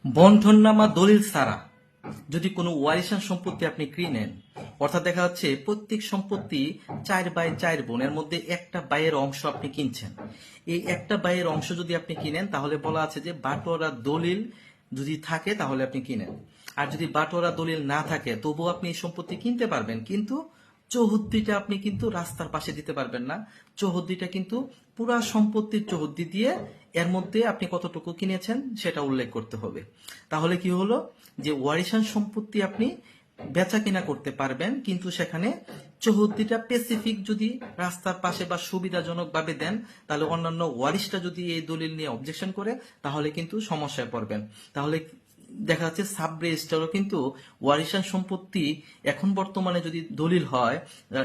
বন্ধননামা দলিল ছাড়া যদি কোনো ওয়ারিশান সম্পত্তি আপনি কিনেন, অর্থাৎ দেখা যাচ্ছে প্রত্যেক সম্পত্তি 4/4 বোনের মধ্যে একটা বাইয়ের অংশ আপনি কিনছেন, এই একটা বাইয়ের অংশ যদি আপনি কিনেন তাহলে বলা আছে যে বাটোয়ারা দলিল যদি থাকে তাহলে আপনি কিনেন। আর যদি বাটোয়ারা দলিল না থাকে তবুও আপনি এই সম্পত্তি কিনতে পারবেন, কিন্তু চৌহদ্দিটা আপনি কিন্তু রাস্তার পাশে দিতে পারবেন না। চৌহদ্দিটা কিন্তু পুরা সম্পত্তির চৌহদ্দি দিয়ে এর মধ্যে আপনি কতটুকু কিনেছেন সেটা উল্লেখ করতে হবে। তাহলে কি হলো যে ওয়ারিশান সম্পত্তি আপনি বেচা কিনা করতে পারবেন, কিন্তু সেখানে চৌহদ্দিটা স্পেসিফিক যদি রাস্তার পাশে বা সুবিধাজনক ভাবে দেন, তাহলে অন্যান্য ওয়ারিশটা যদি এই দলিল নিয়ে অবজেকশন করে তাহলে কিন্তু সমস্যায় পড়বেন। তাহলে দেখা যাচ্ছে সাব রেজিস্ট্রারও কিন্তু ওয়ারিশান সম্পত্তি এখন বর্তমানে যদি দলিল হয়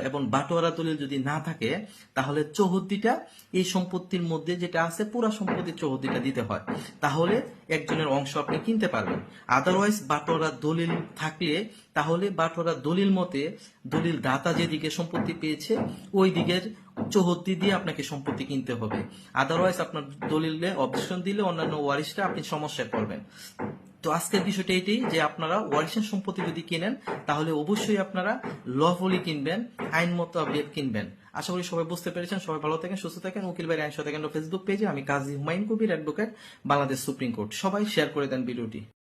এবং বাটোয়ারা দলিল যদি না থাকে তাহলে চৌহদ্দিটা এই সম্পত্তির মধ্যে যেটা আছে পুরা সম্পত্তির চৌহদ্দিটা দিতে হয়, তাহলে একজনের অংশ আপনি কিনতে পারবেন। আদারওয়াইজ বাটোয়ারা দলিল থাকলে তাহলে বাটোয়ারা দলিল মতে দলিল দাতা যেদিকে সম্পত্তি পেয়েছে ওই দিকের চৌহদ্দি দিয়ে আপনাকে সম্পত্তি কিনতে হবে। আদারওয়াইজ আপনার দলিলে অবজেকশন দিলে অন্যান্য ওয়ারিশটা আপনি সমস্যায় পড়বেন। তো আজকের বিষয়টা এটাই যে আপনারা ওয়ারিশান সম্পত্তি যদি কিনেন তাহলে অবশ্যই আপনারা লফুলি কিনবেন, আইন মোতাবেক কিনবেন। আশা করি সবাই বুঝতে পেরেছেন। সবাই ভালো থাকেন, সুস্থ থাকেন। উকিল ভাই আইন শতাকেন্দ্র ফেসবুক পেজে আমি কাজী Humayun Kabir advocate, Bangladesh supreme court. সবাই শেয়ার করে দেন ভিডিওটি।